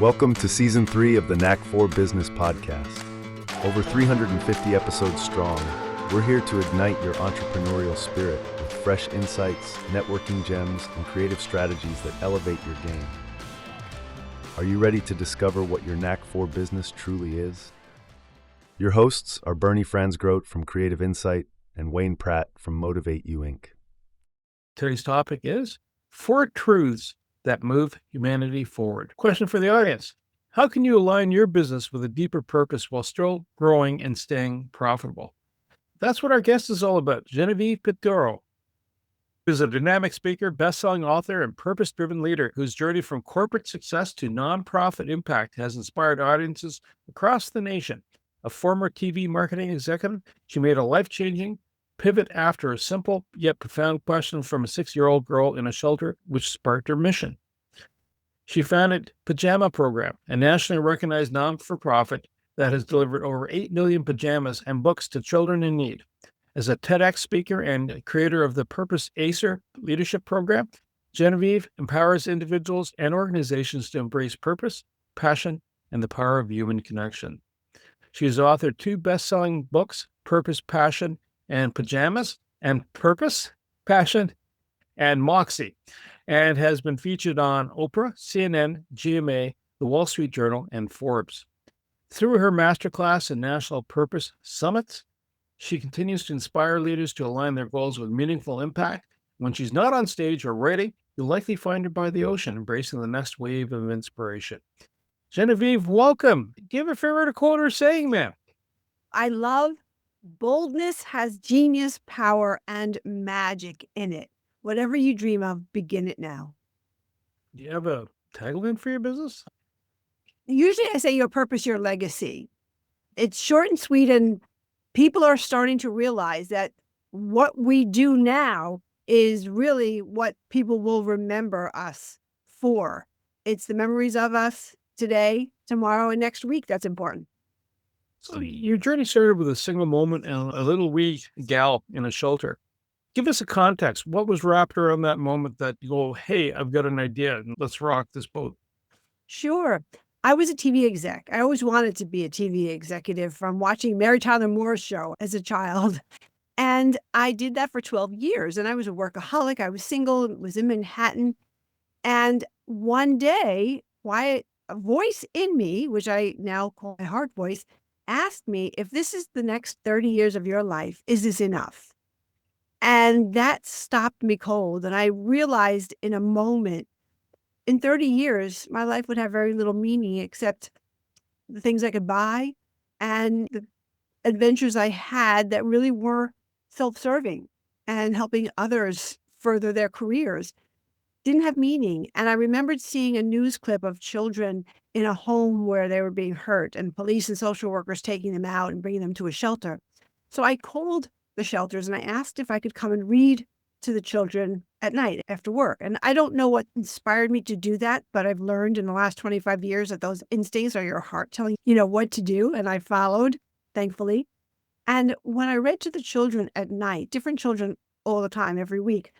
Welcome to Season 3 of the Knack 4 Business Podcast. Over 350 episodes strong, we're here to ignite your entrepreneurial spirit with fresh insights, networking gems, and creative strategies that elevate your game. Are you ready to discover what your Knack 4 business truly is? Your hosts are Bernie Franzgrote from Creative Insight and Wayne Pratt from Motivate You Inc. Today's topic is 4 truths that move humanity forward. Question for the audience. How can you align your business with a deeper purpose while still growing and staying profitable? That's what our guest is all about. Genevieve Piturro is a dynamic speaker, best-selling author, and purpose-driven leader whose journey from corporate success to nonprofit impact has inspired audiences across the nation. A former TV marketing executive, she made a life-changing pivot after a simple yet profound question from a 6-year-old girl in a shelter, which sparked her mission. She founded Pajama Program, a nationally recognized non-for-profit that has delivered over 8 million pajamas and books to children in need. As a TEDx speaker and creator of the Purpose Acer leadership program, Genevieve empowers individuals and organizations to embrace purpose, passion, and the power of human connection. She has authored 2 best-selling books, Purpose, Passion, and Pajamas, and Purpose, Passion, and Moxie, and has been featured on Oprah, CNN, GMA, The Wall Street Journal, and Forbes. Through her masterclass and national purpose summits, she continues to inspire leaders to align their goals with meaningful impact. When she's not on stage or writing, you'll likely find her by the ocean, embracing the next wave of inspiration. Genevieve, welcome. Do you have a favorite quote or saying, ma'am? I love boldness has genius, power, and magic in it. Whatever you dream of, begin it now. Do you have a tagline for your business? Usually I say your purpose, your legacy. It's short and sweet, and people are starting to realize that what we do now is really what people will remember us for. It's the memories of us today, tomorrow, and next week that's important. So your journey started with a single moment and a little wee gal in a shelter. Give us a context. What was wrapped around that moment that you go, hey, I've got an idea and let's rock this boat? Sure. I was a TV exec. I always wanted to be a TV executive from watching Mary Tyler Moore's show as a child. And I did that for 12 years. And I was a workaholic. I was single, was in Manhattan. And one day, a voice in me, which I now call my heart voice, asked me, if this is the next 30 years of your life, is this enough? And that stopped me cold. And I realized in a moment, in 30 years, my life would have very little meaning except the things I could buy and the adventures I had that really were self-serving and helping others further their careers. Didn't have meaning. And I remembered seeing a news clip of children in a home where they were being hurt and police and social workers taking them out and bringing them to a shelter. So I called the shelters and I asked if I could come and read to the children at night after work. And I don't know what inspired me to do that, but I've learned in the last 25 years that those instincts are your heart telling you what to do. And I followed, thankfully. And when I read to the children at night, different children all the time, every week,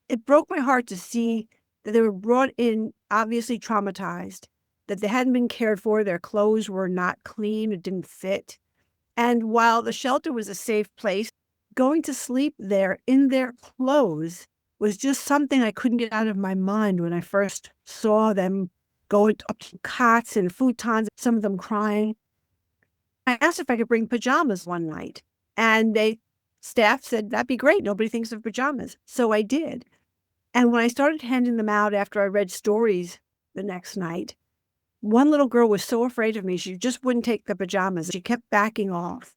it broke my heart to see that they were brought in obviously traumatized, that they hadn't been cared for, their clothes were not clean, it didn't fit. And while the shelter was a safe place, going to sleep there in their clothes was just something I couldn't get out of my mind when I first saw them going up to cots and futons, some of them crying. I asked if I could bring pajamas one night, and staff said, that'd be great. Nobody thinks of pajamas. So I did. And when I started handing them out after I read stories the next night, one little girl was so afraid of me, she just wouldn't take the pajamas. She kept backing off.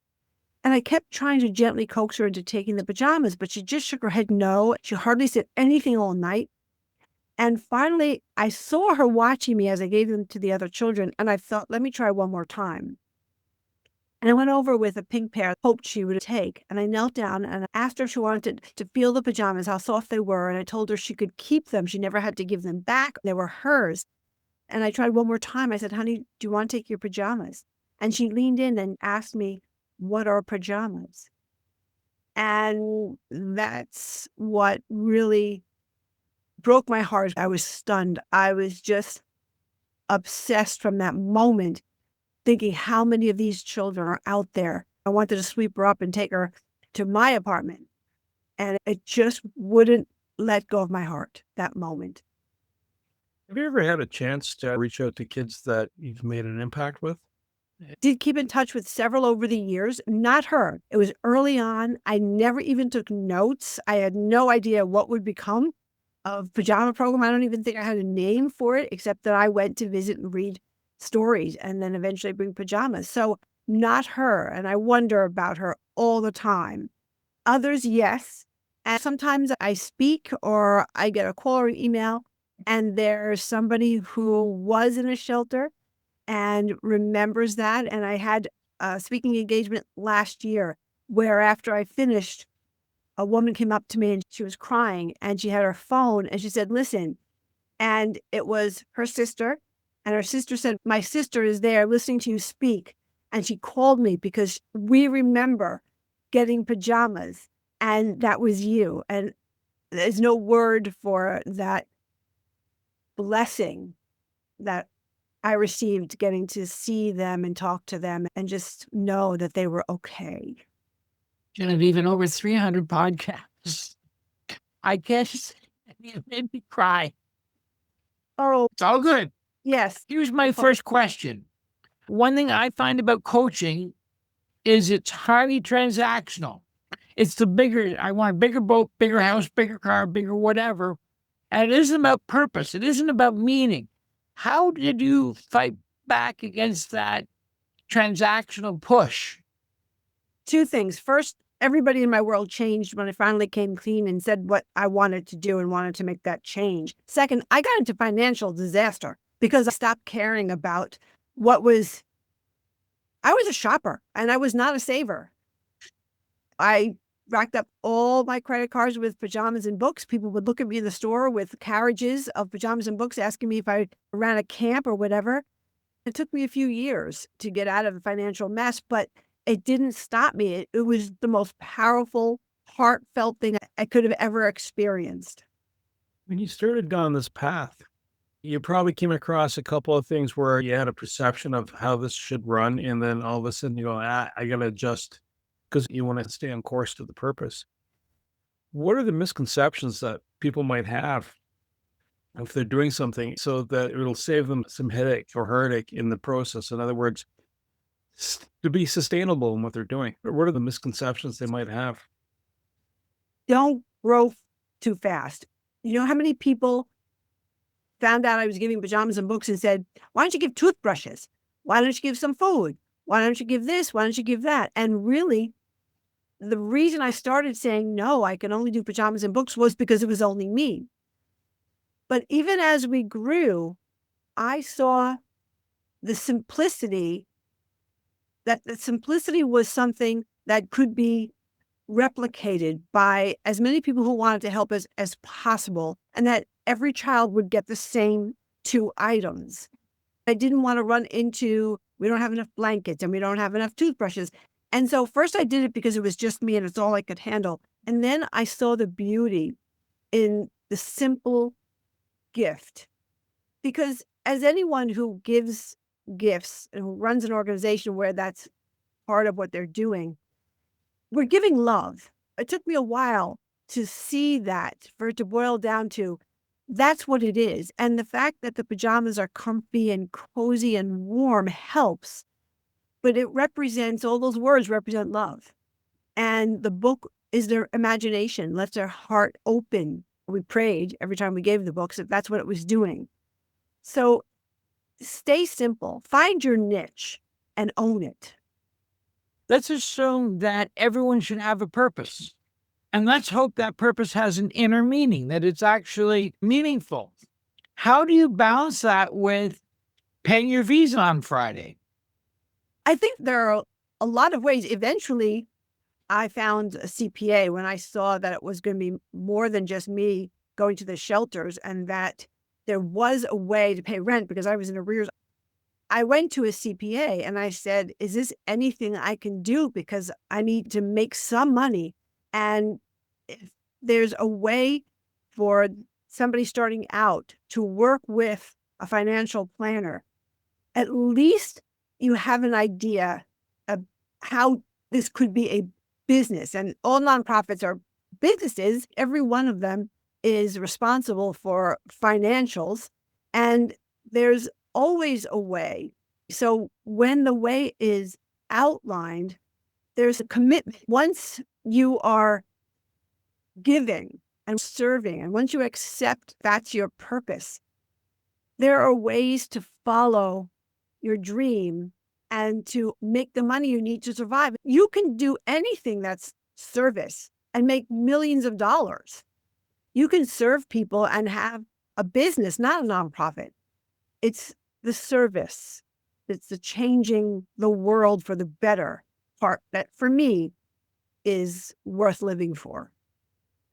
And I kept trying to gently coax her into taking the pajamas, but she just shook her head no. She hardly said anything all night. And finally, I saw her watching me as I gave them to the other children, and I thought, let me try one more time. And I went over with a pink pair, hoped she would take. And I knelt down and asked her if she wanted to feel the pajamas, how soft they were. And I told her she could keep them. She never had to give them back. They were hers. And I tried one more time. I said, honey, do you want to take your pajamas? And she leaned in and asked me, what are pajamas? And that's what really broke my heart. I was stunned. I was just obsessed from that moment, thinking how many of these children are out there. I wanted to sweep her up and take her to my apartment. And it just wouldn't let go of my heart, that moment. Have you ever had a chance to reach out to kids that you've made an impact with? Did keep in touch with several over the years, not her. It was early on. I never even took notes. I had no idea what would become of Pajama Program. I don't even think I had a name for it, except that I went to visit and read stories and then eventually bring pajamas. So not her. And I wonder about her all the time. Others, yes. And sometimes I speak or I get a call or an email, and there's somebody who was in a shelter and remembers that. And I had a speaking engagement last year where after I finished, a woman came up to me and she was crying and she had her phone and she said, listen, and it was her sister. And her sister said, my sister is there listening to you speak. And she called me because we remember getting pajamas and that was you. And there's no word for that blessing that I received getting to see them and talk to them and just know that they were okay. Genevieve, in over 300 podcasts, I guess you made me cry. Oh, It's all good. yes. Here's my first question. One thing I find about coaching is it's highly transactional. It's the bigger, I want a bigger boat, bigger house, bigger car, bigger whatever. And it isn't about purpose. It isn't about meaning. How did you fight back against that transactional push? Two things. First, everybody in my world changed when I finally came clean and said what I wanted to do and wanted to make that change. Second, I got into financial disaster because I stopped caring about I was a shopper and I was not a saver. I racked up all my credit cards with pajamas and books. People would look at me in the store with carriages of pajamas and books asking me if I ran a camp or whatever. It took me a few years to get out of the financial mess, but it didn't stop me. It was the most powerful, heartfelt thing I could have ever experienced. When you started down this path, you probably came across a couple of things where you had a perception of how this should run. And then all of a sudden you go, I got to adjust because you want to stay on course to the purpose. What are the misconceptions that people might have if they're doing something so that it'll save them some headache or heartache in the process? In other words, to be sustainable in what they're doing. What are the misconceptions they might have? Don't grow too fast. You know how many people found out I was giving pajamas and books and said, why don't you give toothbrushes? Why don't you give some food? Why don't you give this? Why don't you give that? And really, the reason I started saying, no, I can only do pajamas and books was because it was only me. But even as we grew, I saw the simplicity, that the simplicity was something that could be replicated by as many people who wanted to help us as possible, and that every child would get the same 2 items. I didn't want to run into, we don't have enough blankets and we don't have enough toothbrushes. And so first I did it because it was just me and it's all I could handle. And then I saw the beauty in the simple gift. Because as anyone who gives gifts and who runs an organization where that's part of what they're doing, we're giving love. It took me a while to see that, for it to boil down to, that's what it is. And the fact that the pajamas are comfy and cozy and warm helps, but it represents, all those words represent love. And the book is their imagination, lets their heart open. We prayed every time we gave the books that that's what it was doing. So stay simple, find your niche and own it. Let's assume that everyone should have a purpose. And let's hope that purpose has an inner meaning, that it's actually meaningful. How do you balance that with paying your visa on Friday? I think there are a lot of ways. Eventually, I found a CPA when I saw that it was going to be more than just me going to the shelters and that there was a way to pay rent because I was in arrears. I went to a CPA and I said, is this anything I can do? Because I need to make some money. And if there's a way for somebody starting out to work with a financial planner, at least you have an idea of how this could be a business. And all nonprofits are businesses. Every one of them is responsible for financials. And there's always a way. So when the way is outlined, there's a commitment. Once you are giving and serving, and once you accept that's your purpose, there are ways to follow your dream and to make the money you need to survive. You can do anything that's service and make millions of dollars. You can serve people and have a business, not a nonprofit. It's the service. It's the changing the world for the better part that, for me, is worth living for.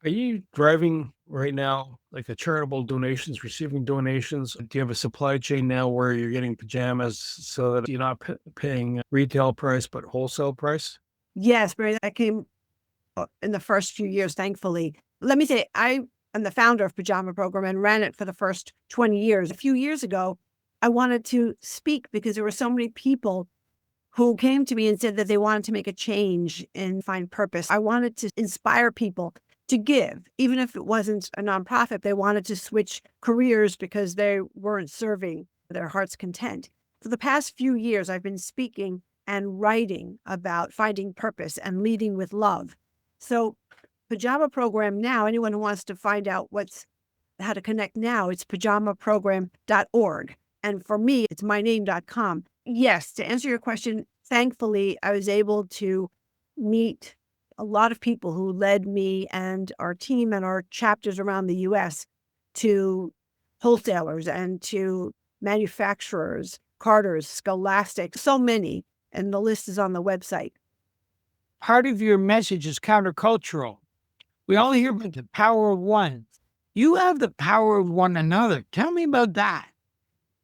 Are you driving right now, like a charitable donations, receiving donations? Do you have a supply chain now where you're getting pajamas so that you're not paying retail price, but wholesale price? Yes, Mary, that came in the first few years, thankfully. Let me say, I am the founder of Pajama Program and ran it for the first 20 years. A few years ago, I wanted to speak because there were so many people who came to me and said that they wanted to make a change and find purpose. I wanted to inspire people to give, even if it wasn't a nonprofit. They wanted to switch careers because they weren't serving their heart's content. For the past few years, I've been speaking and writing about finding purpose and leading with love. So Pajama Program now, anyone who wants to find out how to connect now, it's pajamaprogram.org. And for me, it's myname.com. Yes, to answer your question, thankfully, I was able to meet a lot of people who led me and our team and our chapters around the U.S. to wholesalers and to manufacturers, Carter's, Scholastic, so many, and the list is on the website. Part of your message is countercultural. We all hear about the power of one. You have the power of one another. Tell me about that.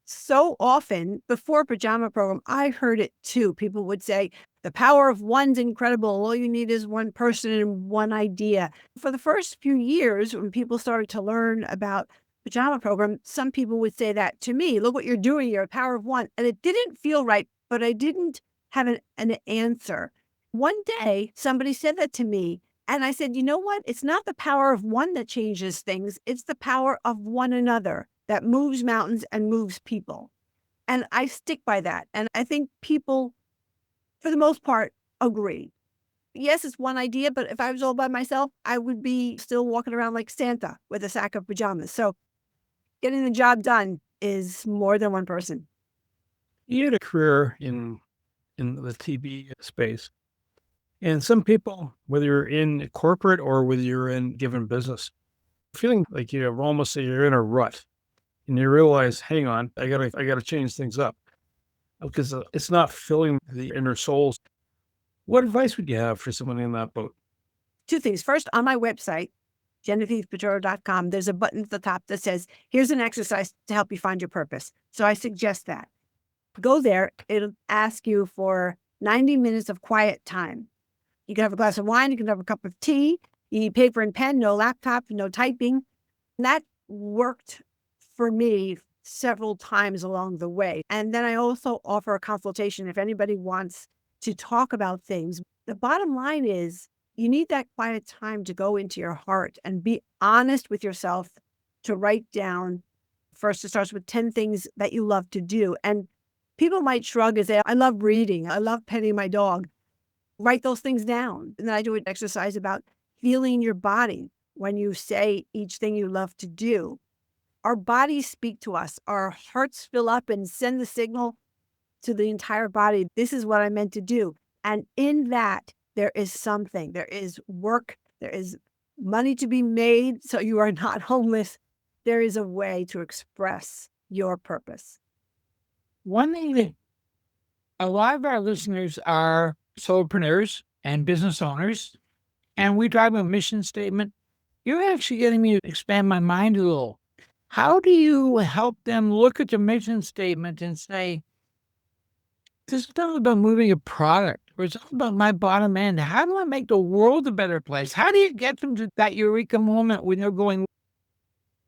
So often, before Pajama Program, I heard it too. People would say, the power of one's incredible. All you need is one person and one idea. For the first few years, when people started to learn about Pajama Program, some people would say that to me, look what you're doing, you're a power of one. And it didn't feel right, but I didn't have an answer. One day, somebody said that to me, and I said, you know what? It's not the power of one that changes things. It's the power of one another that moves mountains and moves people. And I stick by that. And I think people, for the most part, agree. Yes, it's one idea, but if I was all by myself, I would be still walking around like Santa with a sack of pajamas. So getting the job done is more than one person. You had a career in the TV space. And some people, whether you're in corporate or whether you're in given business, feeling like you're in a rut. And you realize, hang on, I gotta change things up because it's not filling the inner souls. What advice would you have for someone in that boat? Two things. First, on my website, GenevievePiturro.com, there's a button at the top that says, here's an exercise to help you find your purpose. So I suggest that. Go there. It'll ask you for 90 minutes of quiet time. You can have a glass of wine. You can have a cup of tea. You need paper and pen, no laptop, no typing. And that worked for me several times along the way. And then I also offer a consultation if anybody wants to talk about things. The bottom line is you need that quiet time to go into your heart and be honest with yourself, to write down. First, it starts with 10 things that you love to do. And people might shrug and say, I love reading. I love petting my dog. Write those things down. And then I do an exercise about feeling your body when you say each thing you love to do. Our bodies speak to us. Our hearts fill up and send the signal to the entire body. This is what I meant to do. And in that, there is something. There is work. There is money to be made so you are not homeless. There is a way to express your purpose. One thing that a lot of our listeners are solopreneurs and business owners, and we drive a mission statement. You're actually getting me to expand my mind a little. How do you help them look at the mission statement and say, this is not about moving a product, or it's not about my bottom end. How do I make the world a better place? How do you get them to that eureka moment when they're going?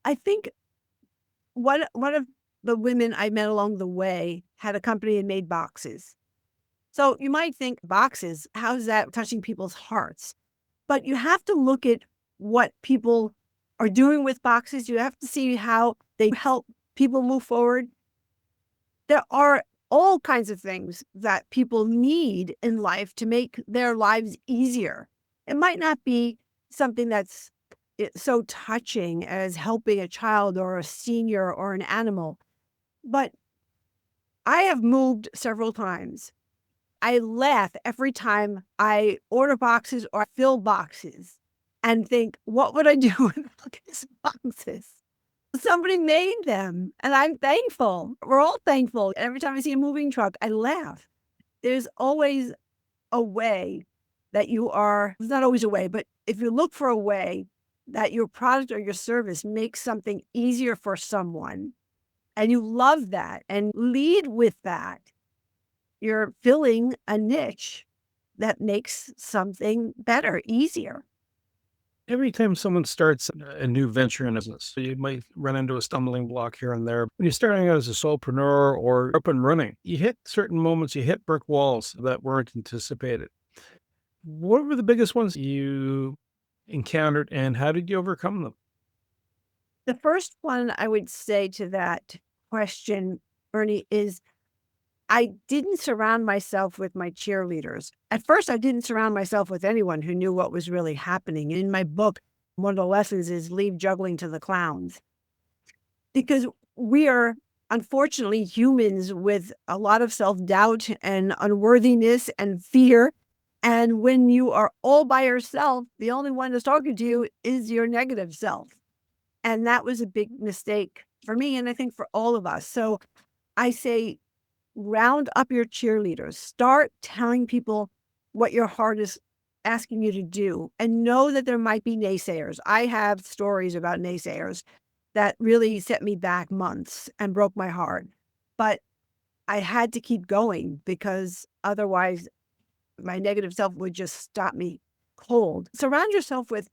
I think one of the women I met along the way had a company and made boxes. So you might think boxes, how's that touching people's hearts? But you have to look at what people are doing with boxes. You have to see how they help people move forward. There are all kinds of things that people need in life to make their lives easier. It might not be something that's so touching as helping a child or a senior or an animal, but I have moved several times. I laugh every time I order boxes or fill boxes and think, what would I do with these boxes? Somebody made them, and I'm thankful. We're all thankful. Every time I see a moving truck, I laugh. There's always a way that it's not always a way, but if you look for a way that your product or your service makes something easier for someone, and you love that and lead with that, you're filling a niche that makes something better, easier. Every time someone starts a new venture in a business, you might run into a stumbling block here and there. When you're starting out as a solopreneur or up and running, you hit certain moments, you hit brick walls that weren't anticipated. What were the biggest ones you encountered and how did you overcome them? The first one I would say to that question, Bernie, is I didn't surround myself with my cheerleaders. At first, I didn't surround myself with anyone who knew what was really happening. In my book, one of the lessons is leave juggling to the clowns. Because we are, unfortunately, humans with a lot of self-doubt and unworthiness and fear. And when you are all by yourself, the only one that's talking to you is your negative self. And that was a big mistake for me, and I think for all of us. So I say, round up your cheerleaders. Start telling people what your heart is asking you to do, and know that there might be naysayers. I have stories about naysayers that really set me back months and broke my heart. But I had to keep going because otherwise my negative self would just stop me cold. Surround yourself with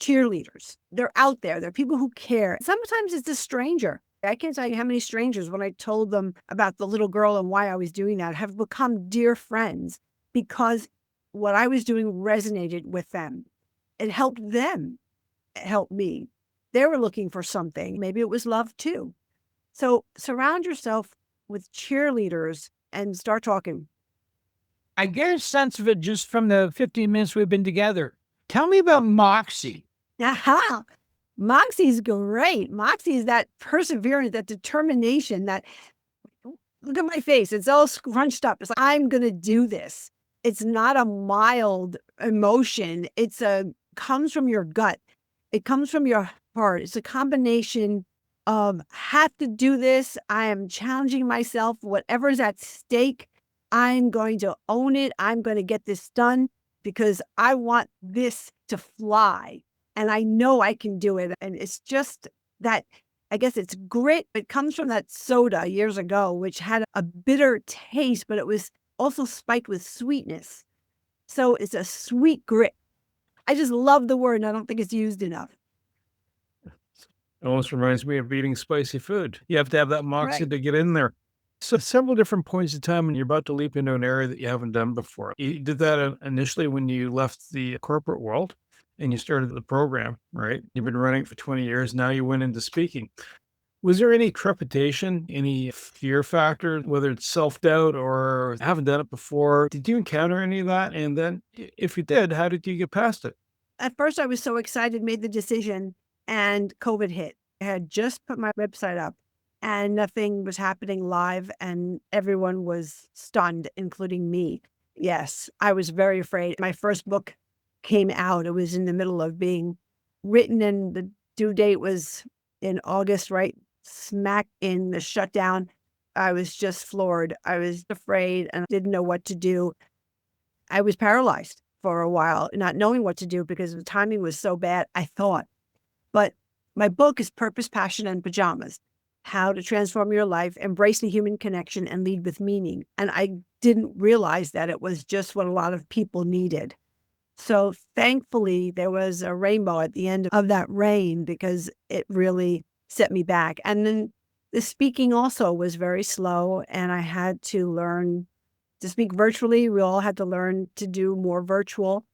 cheerleaders. They're out there. They're people who care. Sometimes it's a stranger. I can't tell you how many strangers, when I told them about the little girl and why I was doing that, have become dear friends because what I was doing resonated with them. It helped them. It helped me. They were looking for something. Maybe it was love too. So surround yourself with cheerleaders and start talking. I get a sense of it just from the 15 minutes we've been together. Tell me about Moxie. Aha! Moxie's great. Moxie is that perseverance, that determination, that look at my face. It's all scrunched up. It's like, I'm going to do this. It's not a mild emotion. Comes from your gut. It comes from your heart. It's a combination of have to do this. I am challenging myself. Whatever's at stake, I'm going to own it. I'm going to get this done because I want this to fly. And I know I can do it. And it's just that, I guess it's grit. It comes from that soda years ago, which had a bitter taste, but it was also spiked with sweetness. So it's a sweet grit. I just love the word, and I don't think it's used enough. It almost reminds me of eating spicy food. You have to have that moxie Right. to get in there. So several different points in time when you're about to leap into an area that you haven't done before. You did that initially when you left the corporate world and you started the program, right? You've been running it for 20 years. Now you went into speaking. Was there any trepidation, any fear factor, whether it's self-doubt or haven't done it before? Did you encounter any of that? And then if you did, how did you get past it? At first, I was so excited, made the decision, and COVID hit. I had just put my website up and nothing was happening live, and everyone was stunned, including me. Yes, I was very afraid. My first book came out. It was in the middle of being written, and the due date was in August, right smack in the shutdown. I was just floored. I was afraid and didn't know what to do. I was paralyzed for a while, not knowing what to do because the timing was so bad, I thought. But my book is Purpose, Passion, and Pajamas: How to Transform Your Life, Embrace the Human Connection, and Lead with Meaning. And I didn't realize that it was just what a lot of people needed. So thankfully, there was a rainbow at the end of that rain because it really set me back. And then The speaking also was very slow, and I had to learn to speak virtually. We all had to learn to do more virtual.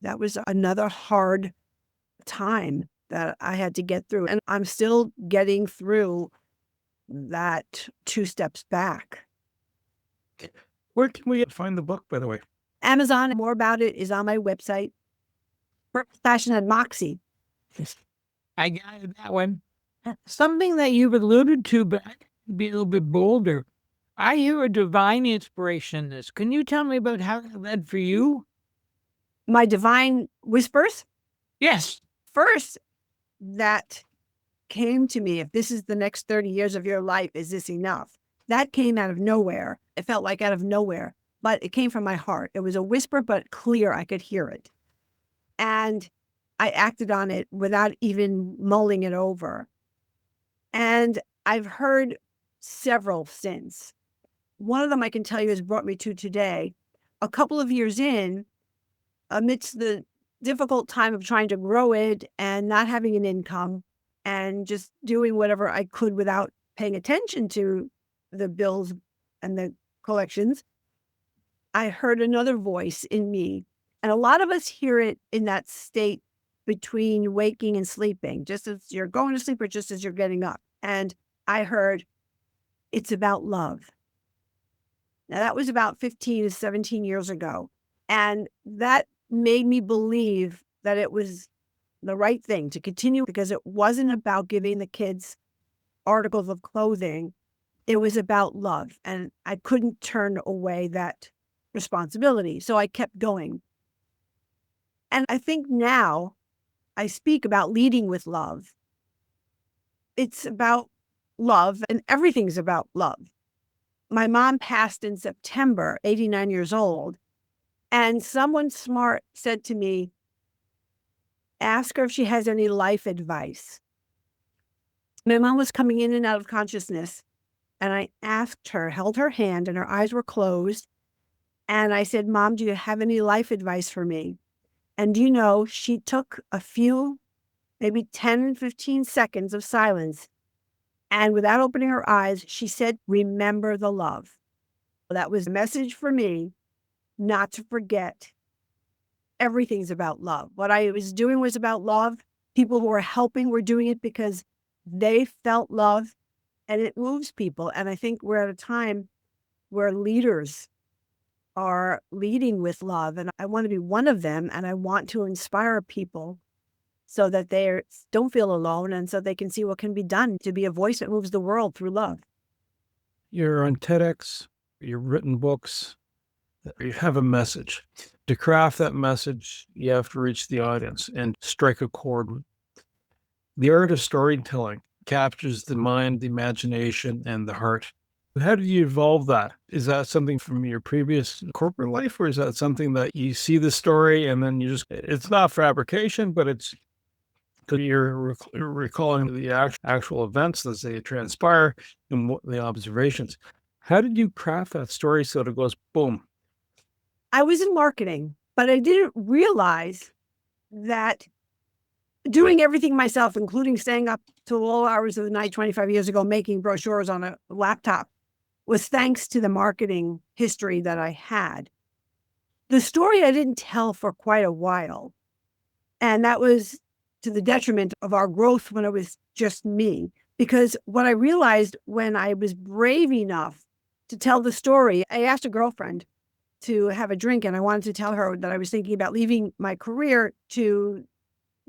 That was another hard time that I had to get through. And I'm still getting through that 2 steps back. Where can we find the book, by the way? Amazon, more about it is on my website. Purple Fashion and Moxie. I got it, that one. Something that you've alluded to, but I can be a little bit bolder. I hear a divine inspiration in this. Can you tell me about how that led for you? My divine whispers. Yes. First, that came to me, if this is the next 30 years of your life, is this enough? That came out of nowhere. It felt like out of nowhere, but it came from my heart. It was a whisper, but clear. I could hear it. And I acted on it without even mulling it over. And I've heard several since. One of them I can tell you has brought me to today. A couple of years in, amidst the difficult time of trying to grow it and not having an income and just doing whatever I could without paying attention to the bills and the collections, I heard another voice in me. And a lot of us hear it in that state between waking and sleeping, just as you're going to sleep or just as you're getting up. And I heard, it's about love. Now, that was about 15 to 17 years ago. And that made me believe that it was the right thing to continue, because it wasn't about giving the kids articles of clothing. It was about love. And I couldn't turn away that responsibility. So I kept going. And I think now I speak about leading with love. It's about love, and everything's about love. My mom passed in September, 89 years old. And someone smart said to me, ask her if she has any life advice. My mom was coming in and out of consciousness. And I asked her, held her hand, and her eyes were closed. And I said, Mom, do you have any life advice for me? And you know, she took a few, maybe 10, 15 seconds of silence. And without opening her eyes, she said, remember the love. That was a message for me, not to forget. Everything's about love. What I was doing was about love. People who were helping were doing it because they felt love, and it moves people. And I think we're at a time where leaders are leading with love, and I want to be one of them, and I want to inspire people so that they don't feel alone, and so they can see what can be done to be a voice that moves the world through love. You're on TEDx, you've written books, you have a message. To craft that message, you have to reach the audience and strike a chord. The art of storytelling captures the mind, the imagination, and the heart. How did you evolve that? Is that something from your previous corporate life, or is that something that you see the story and then it's not fabrication, but it's because you're recalling the actual events as they transpire and the observations. How did you craft that story so that it goes boom? I was in marketing, but I didn't realize that doing everything myself, including staying up till all hours of the night 25 years ago, making brochures on a laptop, was thanks to the marketing history that I had. The story I didn't tell for quite a while, and that was to the detriment of our growth when it was just me. Because what I realized when I was brave enough to tell the story, I asked a girlfriend to have a drink, and I wanted to tell her that I was thinking about leaving my career to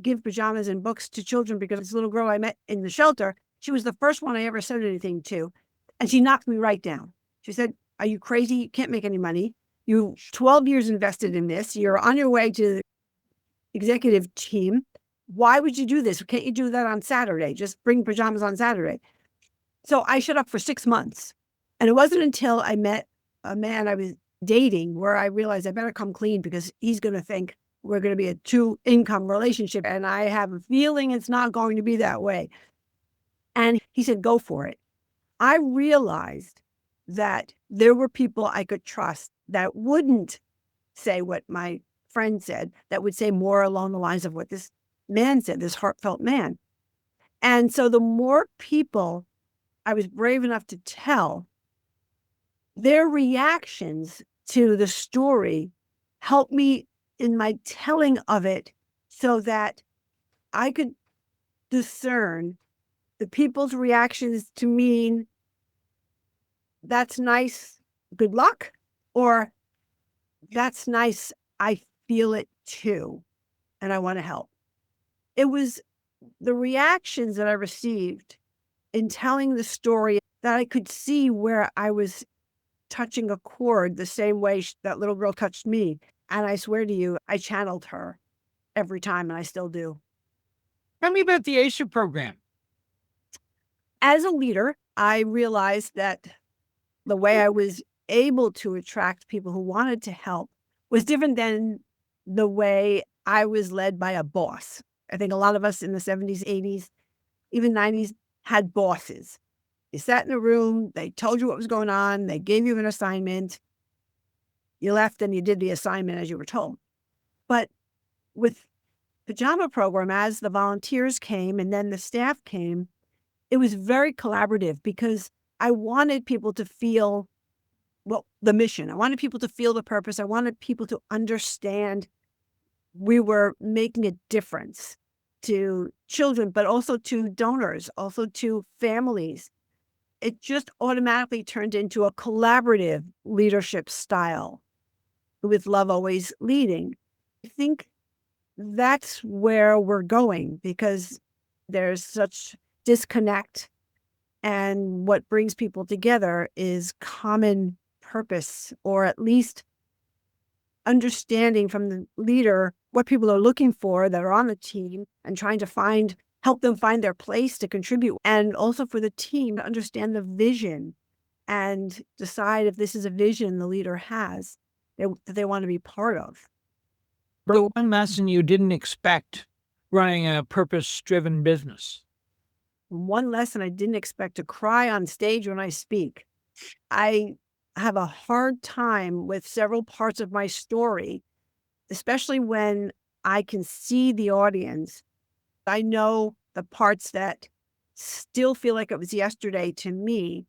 give pajamas and books to children, because this little girl I met in the shelter, she was the first one I ever said anything to. And she knocked me right down. She said, are you crazy? You can't make any money. You 12 years invested in this. You're on your way to the executive team. Why would you do this? Can't you do that on Saturday? Just bring pajamas on Saturday. So I shut up for 6 months. And it wasn't until I met a man I was dating where I realized I better come clean, because he's going to think we're going to be a 2-income relationship. And I have a feeling it's not going to be that way. And he said, go for it. I realized that there were people I could trust that wouldn't say what my friend said, that would say more along the lines of what this man said, this heartfelt man. And so the more people I was brave enough to tell, their reactions to the story helped me in my telling of it so that I could discern the people's reactions to mean, that's nice, good luck, or that's nice, I feel it too, and I want to help. It was the reactions that I received in telling the story that I could see where I was touching a chord the same way that little girl touched me. And I swear to you, I channeled her every time, and I still do. Tell me about the ACER program. As a leader, I realized that the way I was able to attract people who wanted to help was different than the way I was led by a boss. I think a lot of us in the 70s, 80s, even 90s had bosses. You sat in a room, they told you what was going on, they gave you an assignment, you left and you did the assignment as you were told. But with Pajama Program, as the volunteers came and then the staff came, it was very collaborative because I wanted people to feel, well, the mission. I wanted people to feel the purpose. I wanted people to understand we were making a difference to children, but also to donors, also to families. It just automatically turned into a collaborative leadership style with love always leading. I think that's where we're going because there's such disconnect, and what brings people together is common purpose, or at least understanding from the leader what people are looking for that are on the team and trying to help them find their place to contribute. And also for the team to understand the vision and decide if this is a vision the leader has that they want to be part of. The one lesson you didn't expect running a purpose-driven business. One lesson I didn't expect: to cry on stage when I speak. I have a hard time with several parts of my story, especially when I can see the audience. I know the parts that still feel like it was yesterday to me.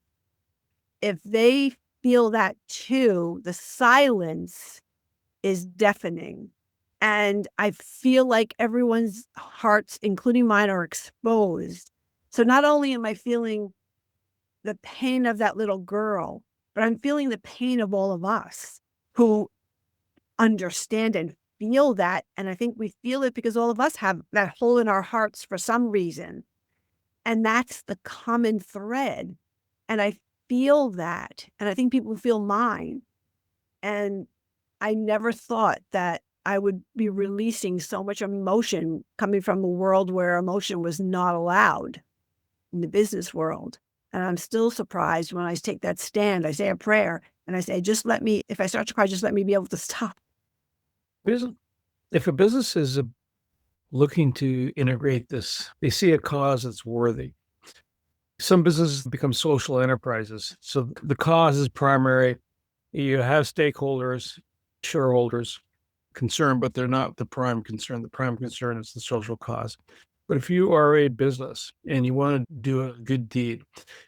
If they feel that too, the silence is deafening. And I feel like everyone's hearts, including mine, are exposed. So not only am I feeling the pain of that little girl, but I'm feeling the pain of all of us who understand and feel that. And I think we feel it because all of us have that hole in our hearts for some reason. And that's the common thread. And I feel that. And I think people feel mine. And I never thought that I would be releasing so much emotion coming from a world where emotion was not allowed in the business world. And I'm still surprised when I take that stand. I say a prayer and I say, if I start to cry, just let me be able to stop. If a business is looking to integrate this, they see a cause that's worthy. Some businesses become social enterprises. So the cause is primary. You have stakeholders, shareholders concerned, but they're not the prime concern. The prime concern is the social cause. But if you are a business and you want to do a good deed,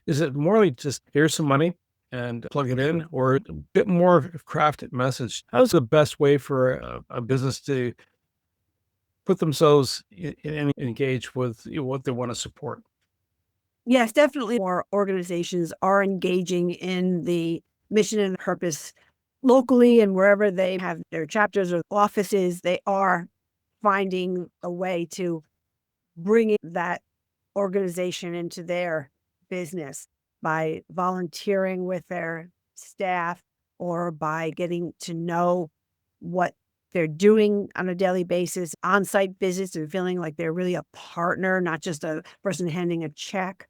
is it more like just here's some money and plug it in, or a bit more of a crafted message? How's the best way for a business to put themselves in and engage with what they want to support? Yes, definitely more organizations are engaging in the mission and purpose locally, and wherever they have their chapters or offices, they are finding a way to bring that organization into their business by volunteering with their staff or by getting to know what they're doing on a daily basis, on-site visits, and feeling like they're really a partner, not just a person handing a check.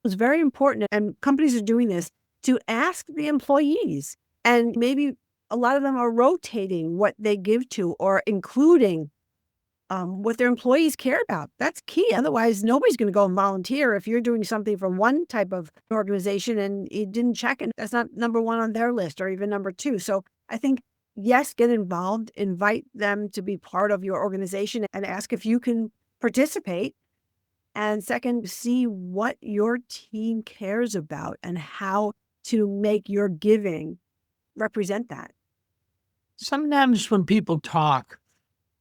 It's very important, and companies are doing this, to ask the employees. And maybe a lot of them are rotating what they give to or including what their employees care about. That's key. Otherwise, nobody's going to go and volunteer if you're doing something for one type of organization and you didn't check it. That's not number one on their list or even number two. So I think, yes, get involved, invite them to be part of your organization and ask if you can participate. And second, see what your team cares about and how to make your giving represent that. Sometimes when people talk,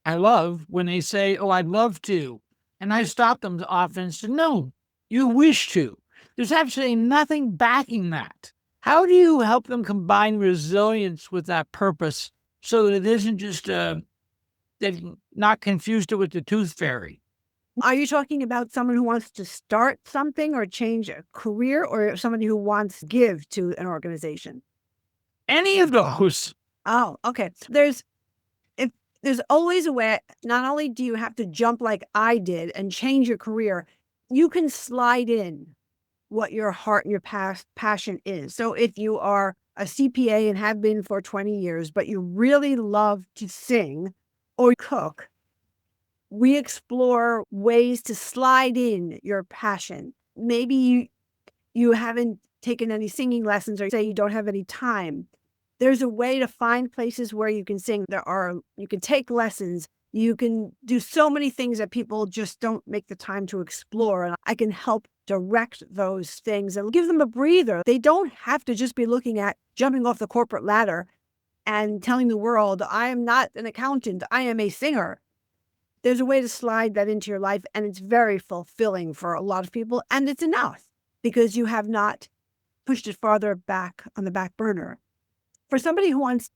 I love when they say, "Oh, I'd love to." And I stop them often and say, "No, you wish to." There's absolutely nothing backing that. How do you help them combine resilience with that purpose so that it isn't just they've not confused it with the tooth fairy? Are you talking about someone who wants to start something or change a career, or somebody who wants to give to an organization? Any of those. Oh, okay. There's always a way. Not only do you have to jump like I did and change your career, you can slide in what your heart and your passion is. So if you are a CPA and have been for 20 years, but you really love to sing or cook, we explore ways to slide in your passion. Maybe you haven't taken any singing lessons, or say you don't have any time. There's a way to find places where you can sing. You can take lessons. You can do so many things that people just don't make the time to explore. And I can help direct those things and give them a breather. They don't have to just be looking at jumping off the corporate ladder and telling the world, I am not an accountant, I am a singer. There's a way to slide that into your life, and it's very fulfilling for a lot of people. And it's enough because you have not pushed it farther back on the back burner. For somebody who wants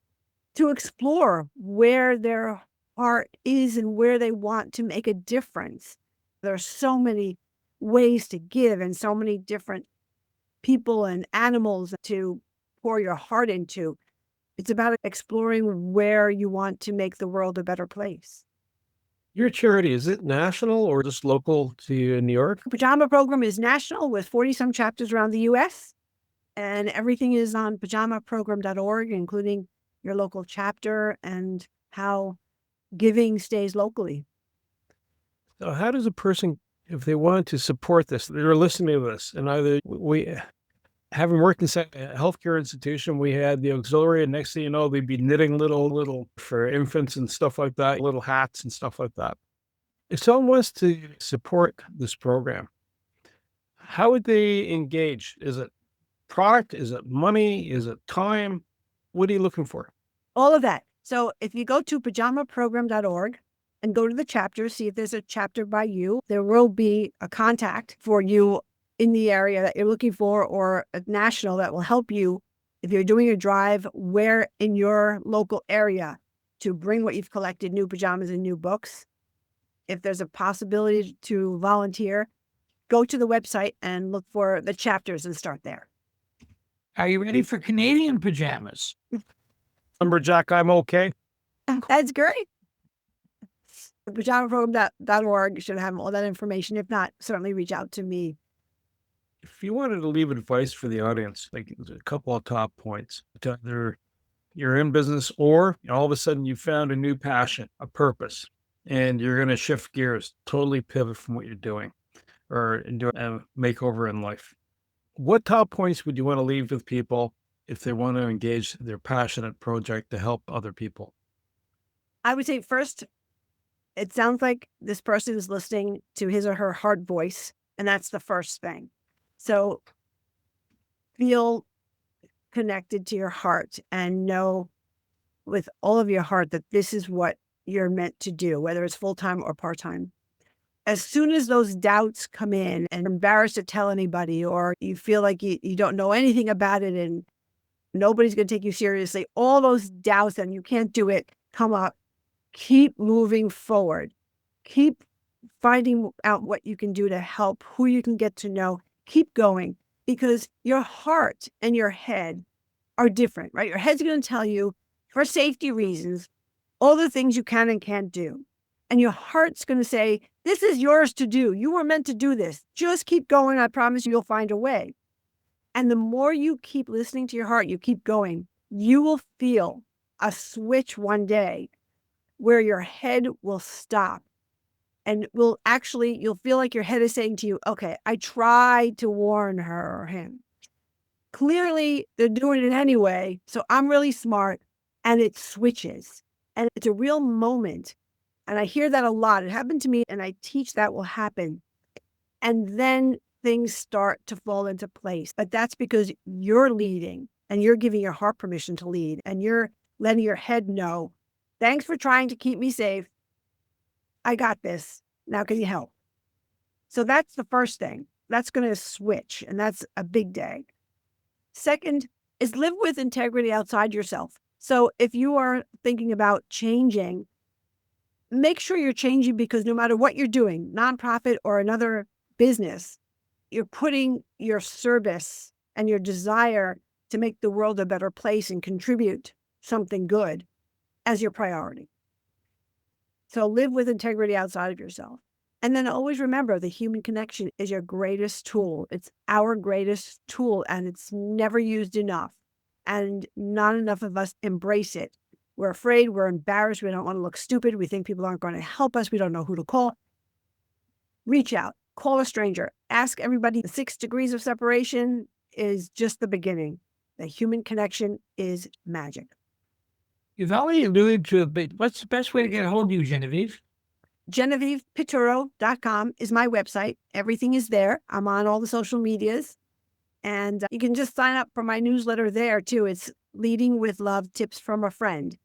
to explore where their heart is and where they want to make a difference, there are so many ways to give and so many different people and animals to pour your heart into. It's about exploring where you want to make the world a better place. Your charity, is it national or just local to you in New York? Pajama Program is national with 40-some chapters around the U.S., and everything is on pajamaprogram.org, including your local chapter and how giving stays locally. So how does a person, if they wanted to support this, they're listening to this, and either having worked in a healthcare institution, we had the auxiliary, and next thing you know, they'd be knitting little for infants and stuff like that, little hats and stuff like that. If someone wants to support this program, how would they engage? Is it product? Is it money? Is it time? What are you looking for? All of that. So if you go to pajamaprogram.org and go to the chapter, see if there's a chapter by you, there will be a contact for you in the area that you're looking for, or a national that will help you if you're doing a drive, where in your local area to bring what you've collected, new pajamas and new books. If there's a possibility to volunteer, go to the website and look for the chapters and start there. Are you ready for Canadian pajamas? Lumberjack, I'm okay. That's great. Pajamaprogram.org should have all that information. If not, certainly reach out to me. If you wanted to leave advice for the audience, like a couple of top points, either you're in business or all of a sudden you found a new passion, a purpose, and you're going to shift gears, totally pivot from what you're doing or do a makeover in life. What top points would you want to leave with people if they want to engage their passionate project to help other people? I would say first, it sounds like this person is listening to his or her heart voice, and that's the first thing. So feel connected to your heart and know with all of your heart that this is what you're meant to do, whether it's full-time or part-time. As soon as those doubts come in and you're embarrassed to tell anybody, or you feel like you don't know anything about it and nobody's going to take you seriously, all those doubts and you can't do it come up, keep moving forward. Keep finding out what you can do to help, who you can get to know. Keep going, because your heart and your head are different, right? Your head's going to tell you, for safety reasons, all the things you can and can't do. And your heart's going to say, this is yours to do. You were meant to do this. Just keep going. I promise you'll find a way. And the more you keep listening to your heart, you keep going, you will feel a switch one day where your head will stop. And you'll feel like your head is saying to you, okay, I tried to warn her or him. Clearly, they're doing it anyway, so I'm really smart, and it switches. And it's a real moment. And I hear that a lot. It happened to me, and I teach that will happen. And then things start to fall into place. But that's because you're leading and you're giving your heart permission to lead and you're letting your head know, thanks for trying to keep me safe. I got this. Now can you help? So that's the first thing. That's going to switch, and that's a big day. Second is live with integrity outside yourself. So if you are thinking about changing, make sure you're changing because no matter what you're doing, nonprofit or another business, you're putting your service and your desire to make the world a better place and contribute something good as your priority. So live with integrity outside of yourself. And then always remember the human connection is your greatest tool. It's our greatest tool, and it's never used enough. And not enough of us embrace it. We're afraid, we're embarrassed, we don't want to look stupid, we think people aren't going to help us, we don't know who to call. Reach out, call a stranger, ask everybody. The 6 degrees of separation is just the beginning. The human connection is magic. You've already alluded to it, but what's the best way to get a hold of you, Genevieve? GenevievePiturro.com is my website. Everything is there. I'm on all the social medias. And you can just sign up for my newsletter there, too. It's Leading with Love Tips from a Friend.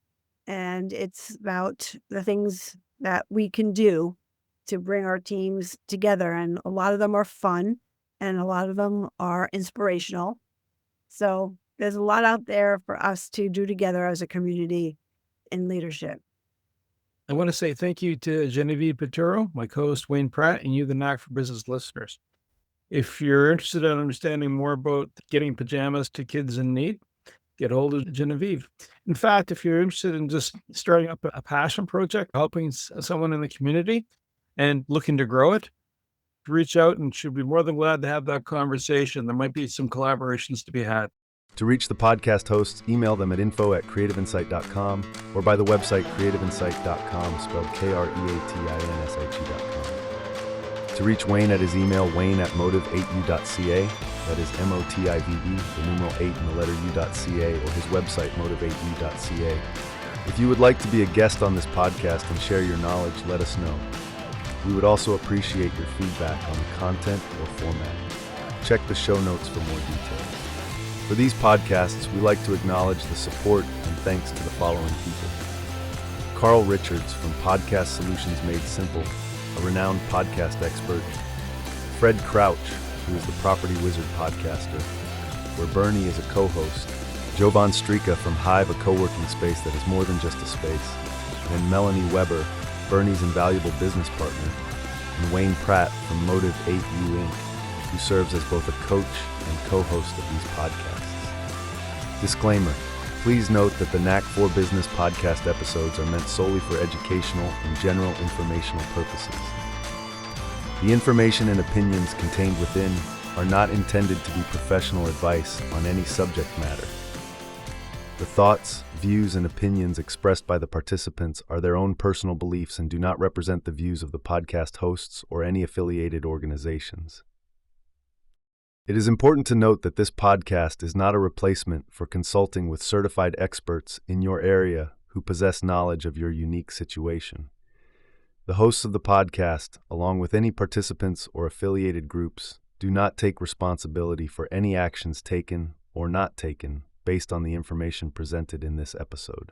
And it's about the things that we can do to bring our teams together. And a lot of them are fun, and a lot of them are inspirational. So there's a lot out there for us to do together as a community in leadership. I want to say thank you to Genevieve Piturro, my co-host Wayne Pratt, and you, the Knack for Business listeners. If you're interested in understanding more about getting pajamas to kids in need, get hold of Genevieve. In fact, if you're interested in just starting up a passion project, helping someone in the community and looking to grow it, reach out and she'll be more than glad to have that conversation. There might be some collaborations to be had. To reach the podcast hosts, email them at info@creativeinsight.com or by the website creativeinsight.com, spelled KREATINSIGHT.com. To reach Wayne at his email, wayne@motive8u.ca, that is MOTIVE, the numeral 8 and the letter U.ca, or his website, motive8u.ca. If you would like to be a guest on this podcast and share your knowledge, let us know. We would also appreciate your feedback on the content or format. Check the show notes for more details. For these podcasts, we like to acknowledge the support and thanks to the following people. Carl Richards from Podcast Solutions Made Simple, a renowned podcast expert. Fred Crouch, who is the Property Wizard podcaster, where Bernie is a co-host. Jovan Strika from Hive, a co-working space that is more than just a space. And Melanie Weber, Bernie's invaluable business partner. And Wayne Pratt from Motive 8U Inc., who serves as both a coach and co-host of these podcasts. Disclaimer, please note that the Knack for Business podcast episodes are meant solely for educational and general informational purposes. The information and opinions contained within are not intended to be professional advice on any subject matter. The thoughts, views, and opinions expressed by the participants are their own personal beliefs and do not represent the views of the podcast hosts or any affiliated organizations. It is important to note that this podcast is not a replacement for consulting with certified experts in your area who possess knowledge of your unique situation. The hosts of the podcast, along with any participants or affiliated groups, do not take responsibility for any actions taken or not taken based on the information presented in this episode.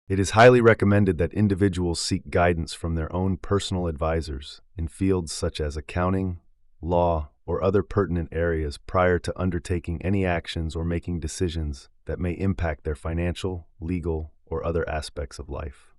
It is highly recommended that individuals seek guidance from their own personal advisors in fields such as accounting, law, or other pertinent areas prior to undertaking any actions or making decisions that may impact their financial, legal, or other aspects of life.